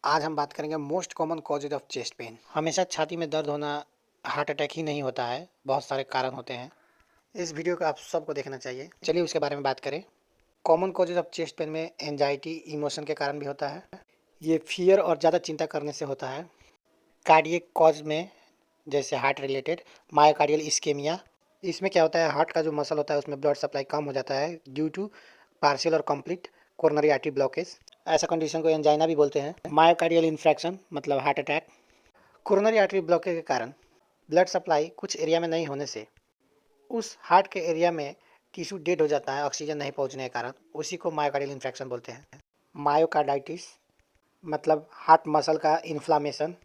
आज हम बात करेंगे most common causes of chest pain. हमेशा छाती में दर्द होना हार्ट अटैक ही नहीं होता है, बहुत सारे कारण होते हैं। इस वीडियो को आप सबको देखना चाहिए। चलिए उसके बारे में बात करें। Common causes of chest pain में एंजाइटी इमोशन के कारण भी होता है। ये फियर और ज़्यादा चिंता करने से होता है। कार्डियक कॉज में जैसे हार्ट रिलेटेड मायोकार्डियल इस्केमिया, इसमें क्या होता है, हार्ट का जो मसल होता है उसमें ब्लड सप्लाई कम हो जाता है ड्यू टू पार्शियल और कंप्लीट कोरोनरी आर्टरी ब्लॉकेज। ऐसा कंडीशन को एंजाइना भी बोलते हैं। मायोकार्डियल इन्फ्रैक्शन मतलब heart attack. Coronary artery blockage के कारण ब्लड सप्लाई कुछ एरिया में नहीं होने से उस हार्ट के एरिया में टिश्यू डेड हो जाता है ऑक्सीजन नहीं पहुंचने के कारण, उसी को मायोकार्डियल इन्फ्रैक्शन बोलते हैं। मायोकार्डाइटिस मतलब हार्ट मसल का इन्फ्लामेशन,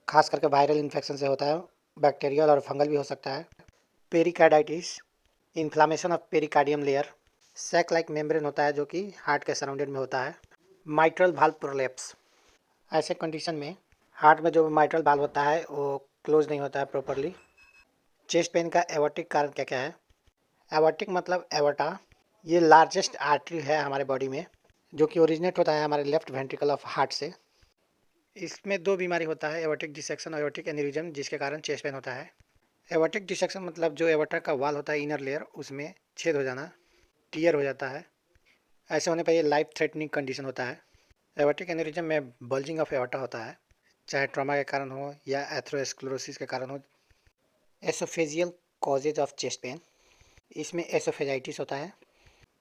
खास करके वायरल इन्फेक्शन से होता है, बैक्टीरियल और फंगल भी हो सकता है। Pericarditis inflammation of pericardium layer, sac like membrane होता है जो कि हार्ट के सराउंडेड में होता है। माइट्रल वाल्व प्रोलैप्स, ऐसे कंडीशन में हार्ट में जो माइट्रल वाल्व होता है वो क्लोज नहीं होता है प्रॉपरली। चेस्ट पेन का एवर्टिक कारण क्या क्या है? एवर्टिक मतलब एवर्टा, ये लार्जेस्ट आर्टरी है हमारे बॉडी में जो कि ओरिजिनेट होता है हमारे लेफ्ट वेंट्रिकल ऑफ हार्ट से। इसमें दो बीमारी होता है, एवर्टिक डिसेक्शन और एवर्टिक एन्यूरिज्म, जिसके कारण चेस्ट पेन होता है। एवर्टिक डिसेक्शन मतलब जो एवर्टा का वाल होता है इनर लेयर उसमें छेद हो जाना, टीयर हो जाता है। ऐसे होने पर ये लाइफ थ्रेटनिंग कंडीशन होता है। एवर्टिक एन्यूरिज्म में बल्जिंग ऑफ एवर्टा होता है, चाहे ट्रॉमा के कारण हो या एथेरोस्क्लेरोसिस के कारण हो। Oesophageal causes of chest pain, इसमें एसोफेजाइटिस होता है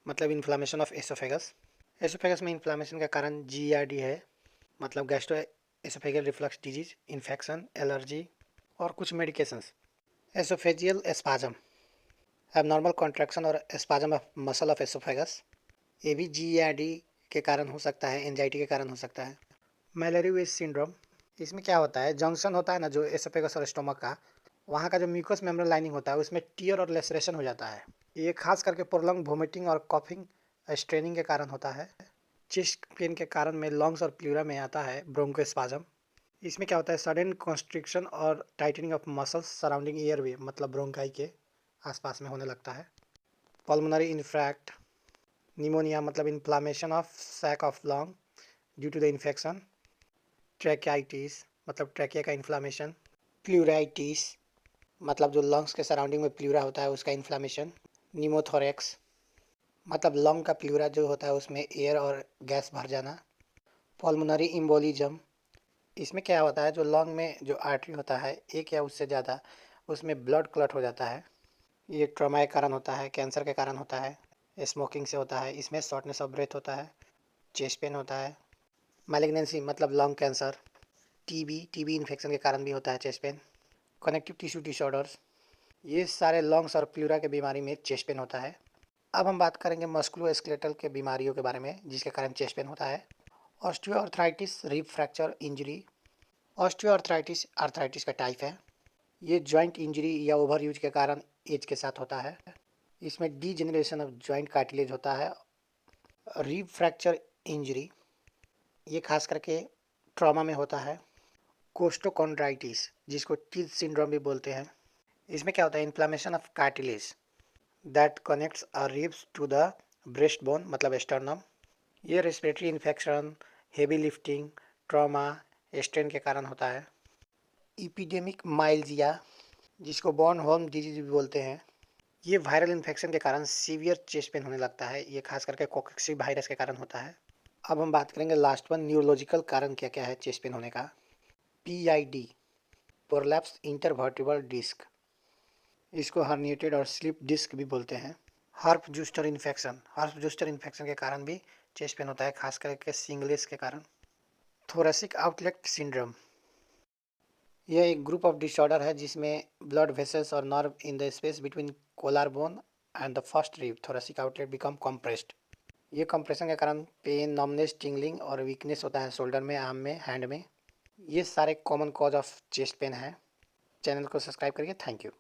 मतलब इन्फ्लामेशन ऑफ एसोफेगस। एसोफेगस में इन्फ्लामेशन का कारण GERD है मतलब gastro oesophageal reflux disease, infection, allergy और कुछ मेडिकेशंस। एसोफेजियल एस्पाजम, एबनॉर्मल कॉन्ट्रैक्शन और एस्पाजम ऑफ मसल ऑफ एसोफेगस, ये भी GERD के कारण हो सकता है, एंजाइटी के कारण हो सकता है। मैलेरी वेस्ट सिंड्रोम, इसमें क्या होता है, जंक्शन होता है ना जो एसोफेगस और स्टोमक का, वहाँ का जो म्यूकस मेम्ब्रेन लाइनिंग होता है उसमें टीयर और लेसरेशन हो जाता है। ये खास करके प्रोलॉन्ग वोमिटिंग और कॉफिंग स्ट्रेनिंग के कारण होता है। चेस्ट पेन के कारण में लंग्स और प्लूरा में आता है ब्रोंकोस्पाज्म। इसमें क्या होता है, सडन कॉन्स्ट्रिक्शन और tightening of muscles surrounding airway मतलब ब्रोंकाई के आसपास में होने लगता है। पल्मोनरी इन्फ्रैक्ट, निमोनिया मतलब inflammation of sac of lung due to the infection. Tracheitis मतलब ट्रैकिया का इन्फ्लामेशन। प्लूराइटिस मतलब जो लंग्स के सराउंडिंग में प्लूरा होता है उसका इन्फ्लामेशन। निमोथोरेक्स मतलब लंग का प्लूरा जो होता है उसमें एयर और गैस भर जाना। पल्मोनरी इम्बोलिज्म, इसमें क्या होता है, जो लंग में जो आर्टरी होता है एक या उससे ज़्यादा, उसमें ब्लड क्लॉट हो जाता है। ये ट्रॉमा के कारण होता है, कैंसर के कारण होता है, स्मोकिंग से होता है। इसमें शॉर्टनेस ऑफ ब्रेथ होता है, चेस्ट पेन होता है। मैलिग्नेंसी मतलब लंग कैंसर। टीबी इन्फेक्शन के कारण भी होता है chest pain. Connective tissue disorders, ये सारे लंग्स और प्लूरा के बीमारी में चेस्ट पेन होता है। अब हम बात करेंगे मस्कुलोस्केलेटल के बीमारियों के बारे में जिसके कारण चेस्ट पेन होता है। Osteoarthritis, rib fracture injury. Osteoarthritis arthritis का टाइप है। ये जॉइंट इंजरी या ओवर यूज के कारण एज के साथ होता है। इसमें डीजेनरेशन ऑफ जॉइंट कार्टिलेज होता है। रिब फ्रैक्चर इंजरी ये खास करके ट्रॉमा में होता है। कोस्टोकॉन्ड्राइटिस जिसको टीथ सिंड्रोम भी बोलते हैं, इसमें क्या होता है, inflammation of cartilage that connects a ribs to the breast bone मतलब स्टर्नम। ये respiratory infection, heavy lifting, trauma, strain के कारण होता है। इपिडेमिक माइल्जिया जिसको बॉर्न होम डिजीज भी बोलते हैं, ये वायरल इन्फेक्शन के कारण सीवियर चेस्ट पेन होने लगता है। ये खास करके कोक्सी वायरस के कारण होता है। अब हम बात करेंगे लास्ट वन, न्यूरोलॉजिकल कारण क्या क्या है चेस्ट पेन होने का। PID प्रोलैप्स इंटरवर्टिब्रल डिस्क, इसको हर्निएटेड और स्लिप डिस्क भी बोलते हैं। हर्प जूस्टर इन्फेक्शन, हर्प जूस्टर इन्फेक्शन के कारण भी चेस्ट पेन होता है, खास करके सिंगलेस के कारण। थोरेसिक आउटलेट सिंड्रोम, यह एक ग्रुप ऑफ डिसऑर्डर है जिसमें ब्लड वेसल्स और nerve in the space between Kolar bone and the first rib thoracic outlet become compressed. ये कंप्रेशन के कारण पेन, नमनेस, टिंगलिंग और वीकनेस होता है शोल्डर में, आर्म में, हैंड में। ये सारे common cause of chest pain है। चैनल को सब्सक्राइब करिए। Thank you.